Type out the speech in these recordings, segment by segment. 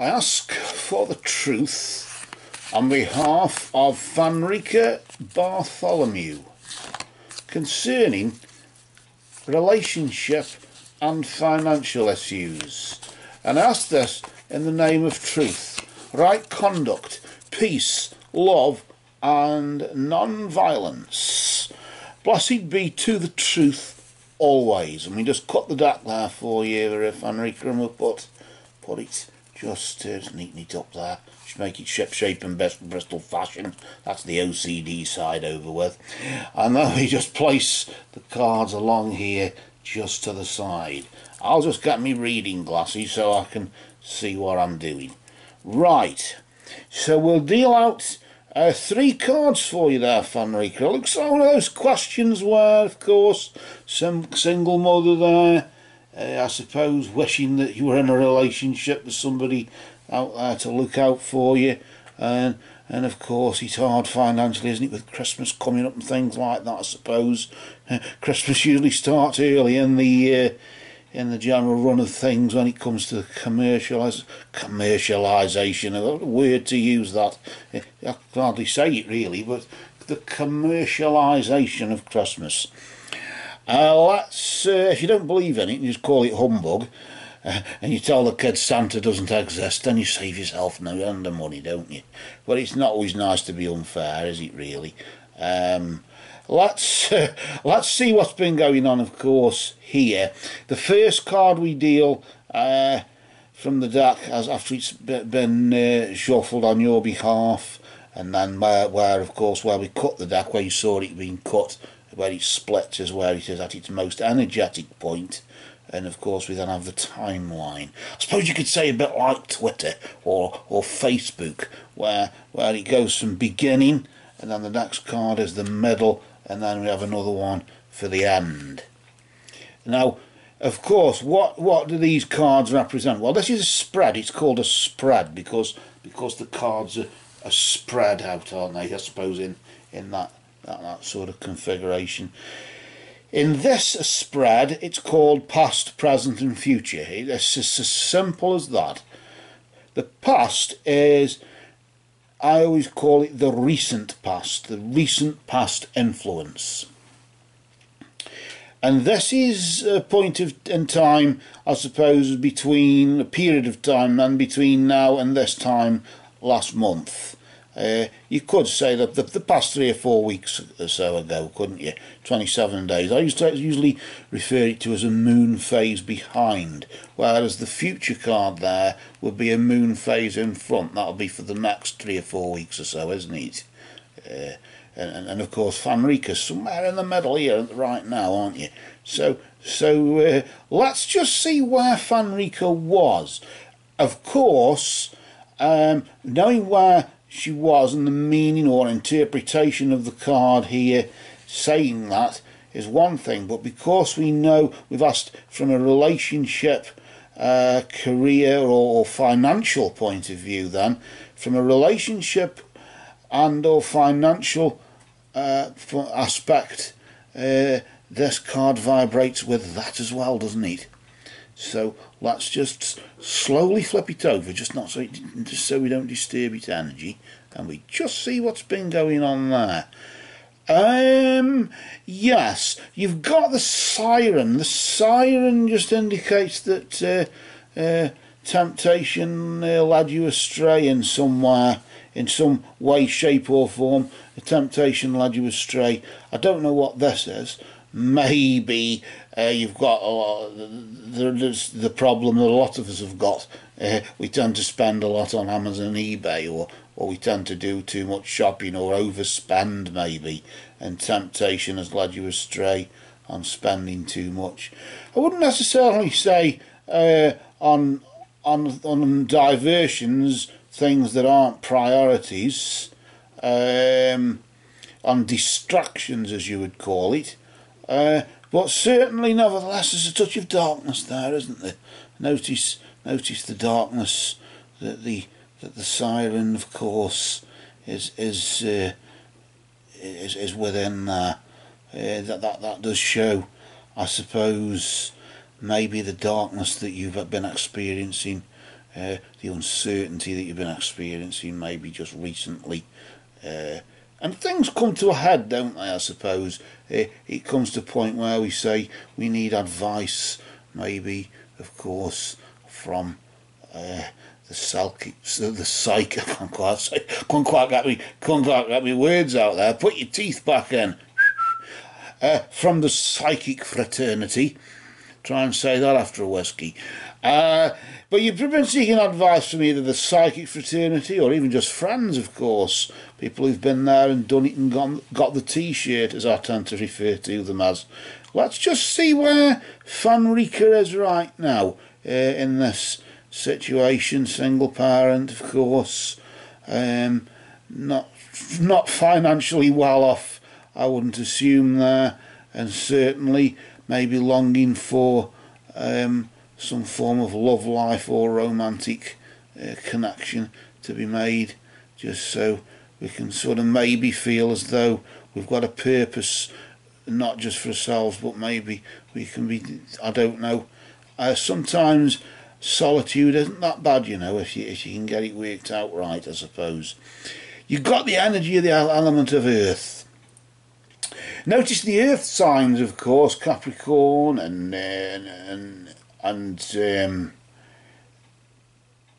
I ask for the truth on behalf of Fenrica Bartholomew concerning relationship and financial issues, and ask this in the name of truth, right conduct, peace, love and non-violence. Blessed be to the truth always. And we just cut the deck there for you, Fenrica, and we'll put it just neatly up there. Just make it ship shape and best Bristol fashion. That's the OCD side over with. And then we just place the cards along here just to the side. I'll just get me reading glasses so I can see what I'm doing. Right, so we'll deal out 3 cards for you there, Fenrica. It looks like one of those questions where, of course, some single mother there, I suppose, wishing that you were in a relationship with somebody out there to look out for you, and of course it's hard financially, isn't it, with Christmas coming up and things like that. I suppose Christmas usually starts early in the general run of things when it comes to commercialisation. A word to use that. I can hardly say it really, but the commercialisation of Christmas. Let's, if you don't believe in it, you just call it humbug, and you tell the kids Santa doesn't exist, then you save yourself no end of money, don't you? But it's not always nice to be unfair, is it really? Let's see what's been going on, of course, here. The first card we deal from the deck, as after it's been shuffled on your behalf, and then where of course where we cut the deck, where you saw it being cut, where it splits is where it is at its most energetic point. And of course we then have the timeline. I suppose you could say a bit like Twitter or Facebook, where it goes from beginning, and then the next card is the middle, and then we have another one for the end. Now, of course, what do these cards represent? Well, this is a spread. It's called a spread because the cards are spread out, aren't they? I suppose in that sort of configuration. In this spread, it's called past, present and future. It's just as simple as that. The past is, I always call it the recent past influence. And this is a point in time, I suppose, between a period of time and between now and this time last month. You could say that the past 3 or 4 weeks or so ago, couldn't you? 27 days. I usually refer it to as a moon phase behind, whereas the future card there would be a moon phase in front. That'll be for the next 3 or 4 weeks or so, isn't it? And of course, Fenrica's somewhere in the middle here right now, aren't you? So let's just see where Fenrica was. Of course, knowing where she was and the meaning or interpretation of the card here saying that is one thing, but because we know we've asked from a relationship, career or financial point of view, then from a relationship and or financial aspect, this card vibrates with that as well, doesn't it? So let's just slowly flip it over, just so we don't disturb its energy, and we just see what's been going on there. Yes, you've got the siren. The siren just indicates that temptation led you astray in some way, shape or form. The temptation led you astray. I don't know what this is. Maybe you've got the problem that a lot of us have got. We tend to spend a lot on Amazon and eBay, or we tend to do too much shopping or overspend maybe, and temptation has led you astray on spending too much. I wouldn't necessarily say on diversions, things that aren't priorities, on distractions as you would call it. But certainly, nevertheless, there's a touch of darkness there, isn't there? Notice the darkness that the siren, of course, is within there. That does show, I suppose, maybe the darkness that you've been experiencing the uncertainty that you've been experiencing maybe just recently. And things come to a head, don't they, I suppose. It comes to a point where we say we need advice, maybe, of course, from the psychic, I can't quite get me words out there. Put your teeth back in. From the psychic fraternity. Try and say that after a whiskey. But you've been seeking advice from either the psychic fraternity or even just friends, of course. People who've been there and done it and got the T-shirt, as I tend to refer to them as. Let's just see where Fenrica is right now in this situation. Single parent, of course. Not financially well off, I wouldn't assume there. And certainly maybe longing for some form of love life or romantic connection to be made, just so we can sort of maybe feel as though we've got a purpose, not just for ourselves, but maybe we can be, I don't know. Sometimes solitude isn't that bad, you know, if you can get it worked out right, I suppose. You've got the energy of the element of earth. Notice the earth signs, of course, Capricorn and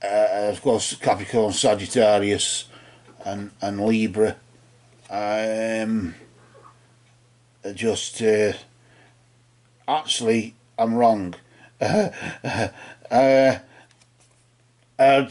of course Capricorn, Sagittarius and Libra. Actually, I'm wrong.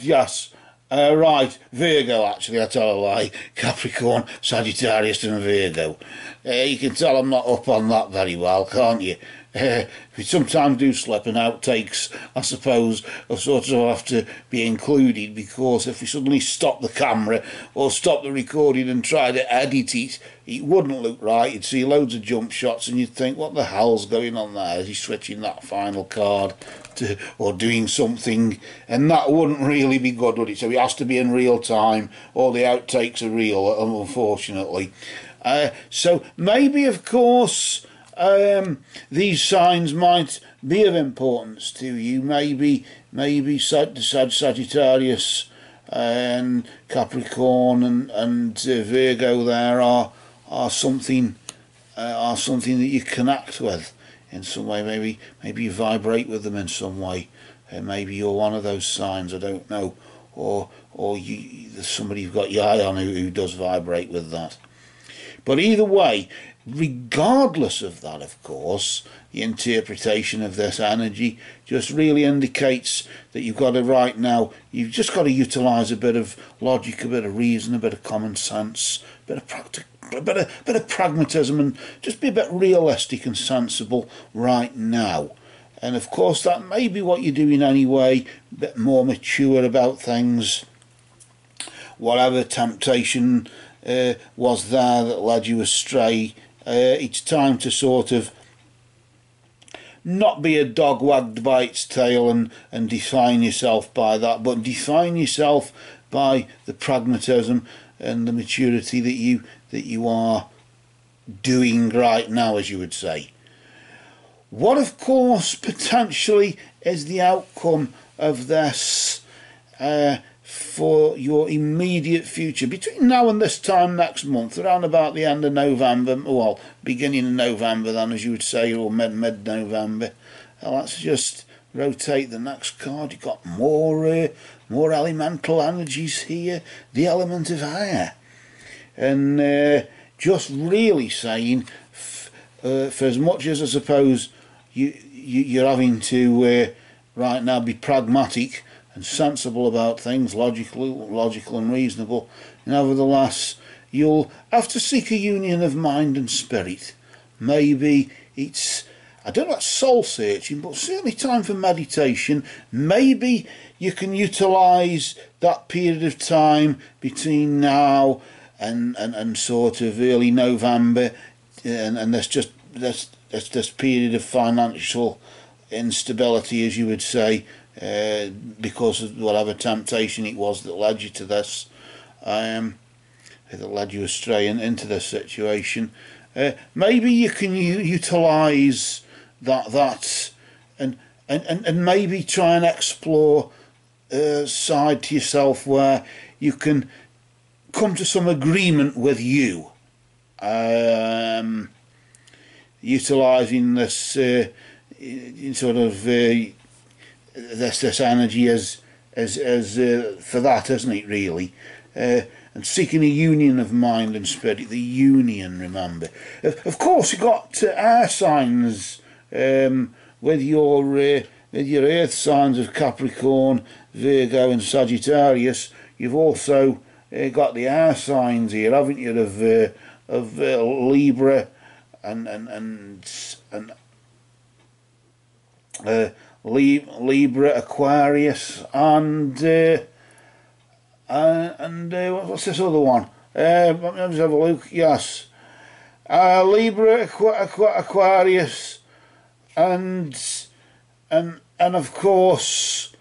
Yes. Right, Virgo, actually, I tell a lie. Capricorn, Sagittarius and Virgo. You can tell I'm not up on that very well, can't you? We sometimes do slip, and outtakes, I suppose, will sort of have to be included, because if we suddenly stop the camera or stop the recording and try to edit it, it wouldn't look right. You'd see loads of jump shots and you'd think, what the hell's going on there? Is he switching that final card to, or doing something? And that wouldn't really be good, would it? So it has to be in real time. All the outtakes are real, unfortunately. So maybe, of course, these signs might be of importance to you. Maybe Sagittarius and Capricorn and Virgo there are something that you connect with in some way. Maybe you vibrate with them in some way. Maybe you're one of those signs, I don't know, or there's somebody you've got your eye on who does vibrate with that. But either way, regardless of that, of course, the interpretation of this energy just really indicates that you've got to, right now, you've just got to utilise a bit of logic, a bit of reason, a bit of common sense, a bit of pragmatism, and just be a bit realistic and sensible right now. And of course that may be what you're doing anyway, a bit more mature about things. Whatever temptation was there that led you astray, it's time to sort of not be a dog wagged by its tail and define yourself by that, but define yourself by the pragmatism and the maturity that you are doing right now, as you would say. What, of course, potentially is the outcome of this for your immediate future between now and this time next month, around about the end of November, well, beginning of November then, as you would say, or mid-November. Let's just rotate the next card. You've got more elemental energies here, the element of air, and just really saying, for as much as I suppose you're having to right now be pragmatic and sensible about things, logical and reasonable, nevertheless you'll have to seek a union of mind and spirit. Maybe it's, I don't know, soul searching, but certainly time for meditation. Maybe you can utilise that period of time between now and sort of early November, and this period of financial instability, as you would say, because of whatever temptation it was that led you to this, that led you astray into this situation. Maybe you can utilise that and maybe try and explore side to yourself where you can come to some agreement with you, utilising this sort of this energy as for that, isn't it, really? And seeking a union of mind and spirit, the union, remember. Of course, you've got air signs with your earth signs of Capricorn, Virgo and Sagittarius. You've also got the air signs here, haven't you, of Libra and Libra, Aquarius, and what's this other one? Let me just have a look. Yes, Libra, Aquarius, and of course,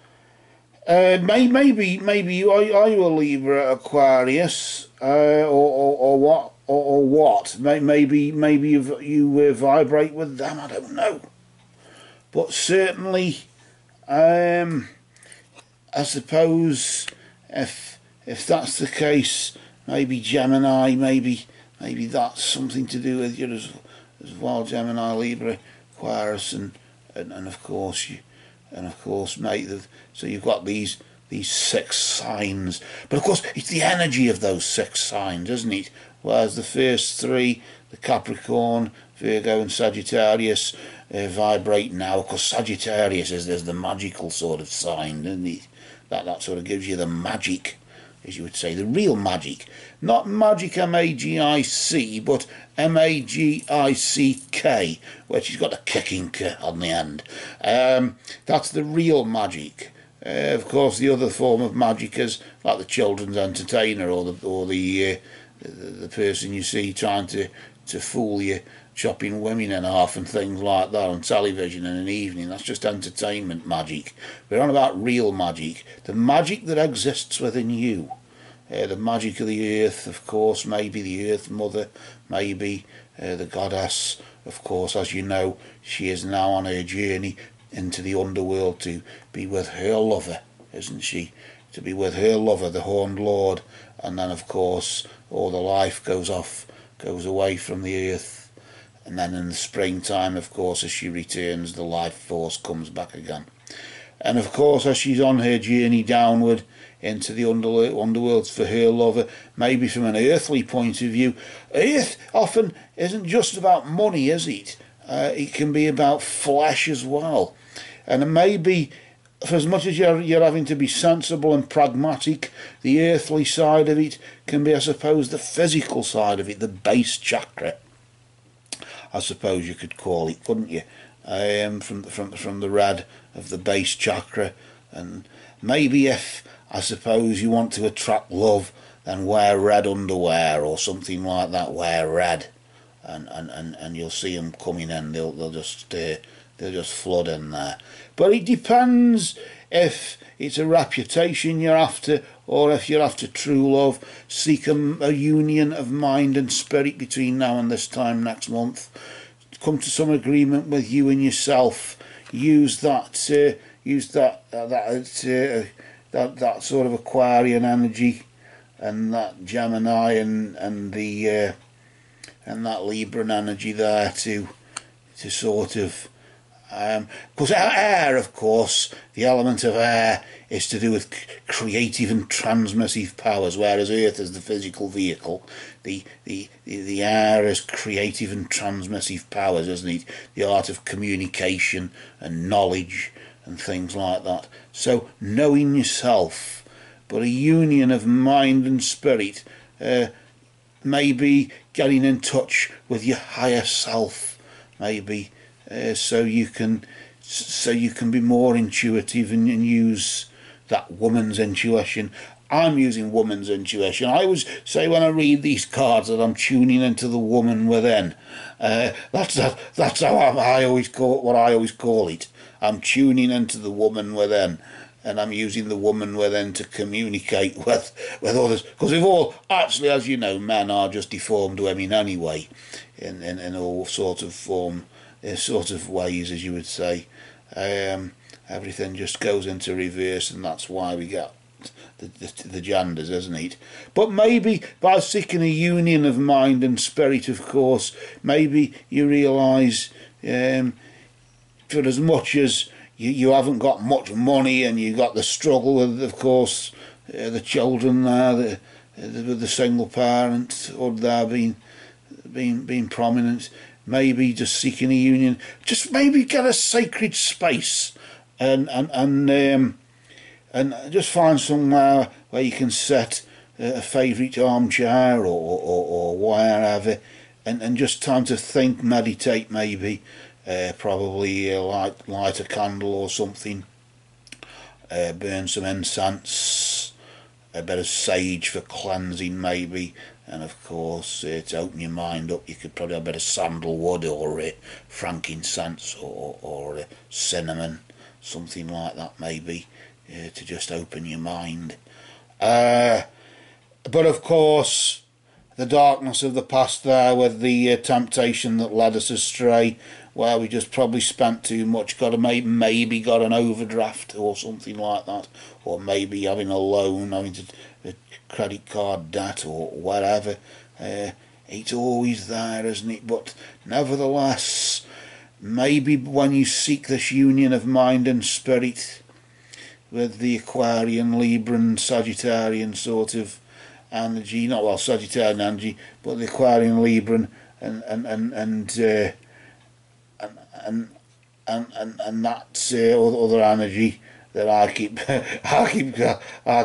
maybe you are you a Libra, Aquarius, or what? Maybe you vibrate with them. I don't know, but certainly, I suppose if that's the case, maybe Gemini, maybe that's something to do with you as well. Gemini, Libra, Aquarius, and of course mate. So you've got these 6 signs, but of course it's the energy of those 6 signs, isn't it? Whereas the first 3, the Capricorn, Virgo, and Sagittarius, vibrate now. Of course, Sagittarius is the magical sort of sign, isn't it? That sort of gives you the magic, as you would say, the real magic. Not magic, M-A-G-I-C, but M-A-G-I-C-K, which has got a kicking K on the end. That's the real magic. Of course, the other form of magic is like the children's entertainer or the person you see trying to fool you, chopping women in half and things like that on television in an evening. That's just entertainment magic. We're on about real magic, the magic that exists within you. The magic of the earth, of course, maybe the Earth Mother, maybe the goddess. Of course, as you know, she is now on her journey into the underworld to be with her lover, isn't she? To be with her lover, the Horned Lord. And then, of course, all the life goes away from the earth. And then in the springtime, of course, as she returns, the life force comes back again. And of course, as she's on her journey downward into the underworlds for her lover, maybe from an earthly point of view, earth often isn't just about money, is it? It can be about flesh as well. And maybe, for as much as you're having to be sensible and pragmatic, the earthly side of it can be, I suppose, the physical side of it, the base chakra, I suppose you could call it, couldn't you? From the red of the base chakra. And maybe if, I suppose, you want to attract love, then wear red underwear or something like that. Wear red, and you'll see them coming in. They'll just flood in there. But it depends if it's a reputation you're after, or if you're after true love. Seek a union of mind and spirit between now and this time next month. Come to some agreement with you and yourself. Use that sort of Aquarian energy, and that Gemini and that Libran energy there to sort of, because air, of course, the element of air is to do with creative and transmissive powers, whereas Earth is the physical vehicle. The air is creative and transmissive powers, isn't it? The art of communication and knowledge and things like that. So knowing yourself, but a union of mind and spirit, maybe getting in touch with your higher self, maybe, so you can be more intuitive and use that woman's intuition. I'm using woman's intuition. I always say when I read these cards that I'm tuning into the woman within. That's how I always call it. I'm tuning into the woman within, and I'm using the woman within to communicate with others. Because we've all, actually, as you know, men are just deformed women anyway, in all sorts of ways, as you would say. And everything just goes into reverse, and that's why we get the janders, isn't it? But maybe by seeking a union of mind and spirit, of course, maybe you realise, for as much as you haven't got much money, and you got the struggle with, of course, the children there, the single parent, or there being prominent, maybe just seeking a union, just maybe get a sacred space, and just find somewhere where you can set a favourite armchair or wherever, and just time to think, meditate, maybe, probably light a candle or something, burn some incense, a bit of sage for cleansing maybe, and of course to open your mind up you could probably have a bit of sandalwood or frankincense or cinnamon, something like that maybe, to just open your mind. But of course the darkness of the past there, with the temptation that led us astray, where we just probably spent too much, maybe got an overdraft or something like that, or maybe having a loan, having a credit card debt or whatever. It's always there, isn't it? But nevertheless, maybe when you seek this union of mind and spirit with the Aquarian, Libran, Sagittarian sort of energy, not well Sagittarian energy, but the Aquarian, Libran, and that other energy that I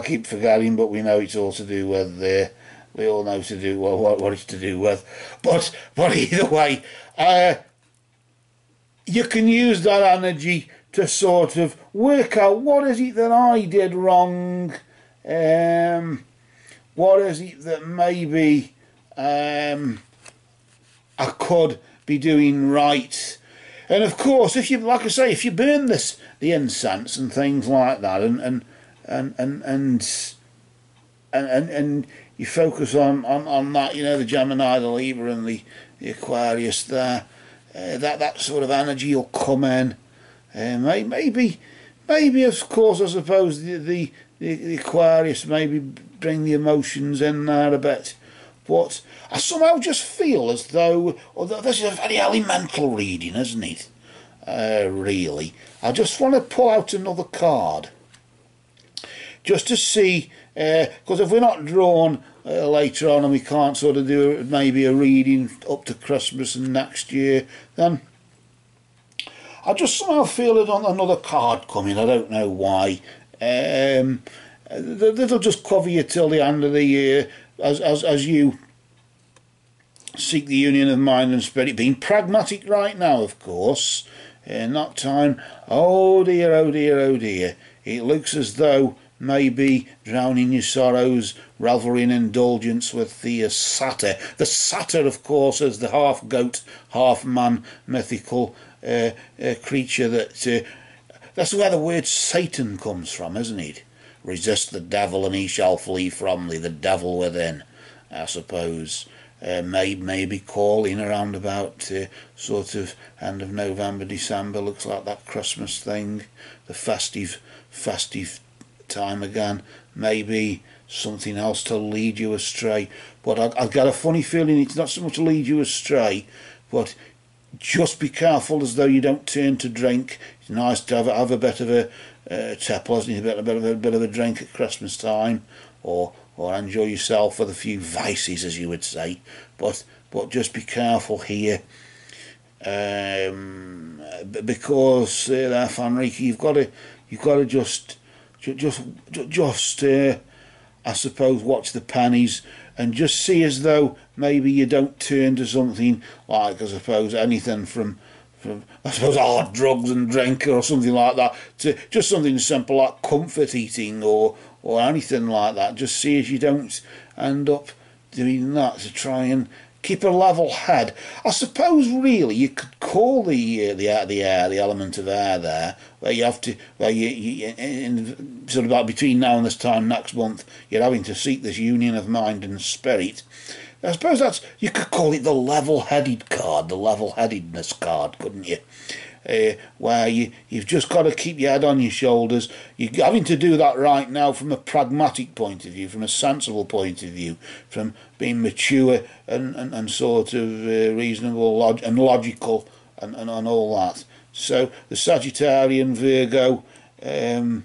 keep forgetting, but we know it's all to do with. We all know to do what it's to do with, but either way, you can use that energy to sort of work out what is it that I did wrong, what is it that maybe I could be doing right. And of course, if you, like I say, if you burn the incense and things like that, and you focus on that, you know, the Gemini, the Libra, and the Aquarius there, that sort of energy will come in. Maybe of course, I suppose the Aquarius maybe bring the emotions in there a bit. But I somehow just feel as though, although this is a very elemental reading, isn't it? Really. I just want to pull out another card, just to see, because if we're not drawn later on and we can't sort of do maybe a reading up to Christmas and next year, then I just somehow feel it on another card coming. I don't know why. That'll just cover you till the end of the year, as you seek the union of mind and spirit, being pragmatic right now, of course, not time. Oh dear, oh dear, oh dear. It looks as though maybe drowning your sorrows, revelry in indulgence with the satyr. The satyr, of course, is the half goat, half man mythical creature that's where the word Satan comes from, isn't it? Resist the devil and he shall flee from thee, the devil within, I suppose. Maybe calling around about sort of end of November, December, looks like that Christmas thing, the festive time again. Maybe something else to lead you astray. But I've got a funny feeling it's not so much to lead you astray, but just be careful as though you don't turn to drink. It's nice to have a bit of a tipple, isn't it? A bit of a drink at Christmas time, or enjoy yourself with a few vices, as you would say. But just be careful here, because there, Fenrica, you've got to just I suppose watch the pennies and just see as though maybe you don't turn to something like, I suppose, anything from I suppose hard drugs and drink or something like that, to just something simple like comfort eating or anything like that. Just see as you don't end up doing that, to try and keep a level head. I suppose really you could call the element of air there, where you have to, where you in sort of like between now and this time next month, you're having to seek this union of mind and spirit. I suppose you could call it the level-headed card, the level-headedness card, couldn't you? where you've just got to keep your head on your shoulders. You're having to do that right now from a pragmatic point of view, from a sensible point of view, from being mature and sort of reasonable and logical and all that. So the Sagittarian, Virgo, and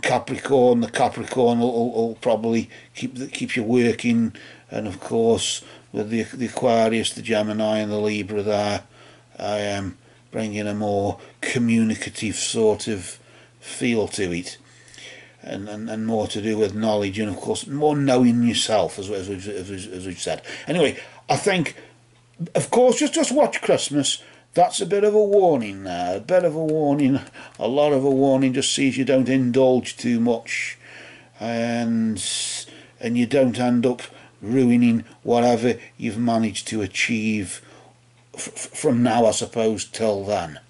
Capricorn, the Capricorn will probably keep you working, and of course with the Aquarius, the Gemini and the Libra there, I am bringing a more communicative sort of feel to it, and more to do with knowledge, and of course more knowing yourself, as we've said. Anyway, I think, of course, just watch Christmas. That's a bit of a warning there, a bit of a warning, a lot of a warning. Just see if you don't indulge too much, and you don't end up ruining whatever you've managed to achieve from now, I suppose, till then.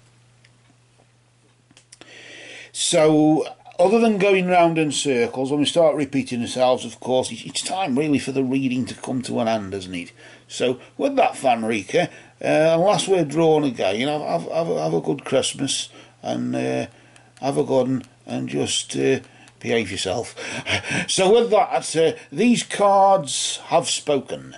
So, other than going round in circles, when we start repeating ourselves, of course, it's time really for the reading to come to an end, isn't it? So, with that, Fenrica, unless we're drawn again, have a good Christmas, and have a good one, and just behave yourself. So with that, these cards have spoken.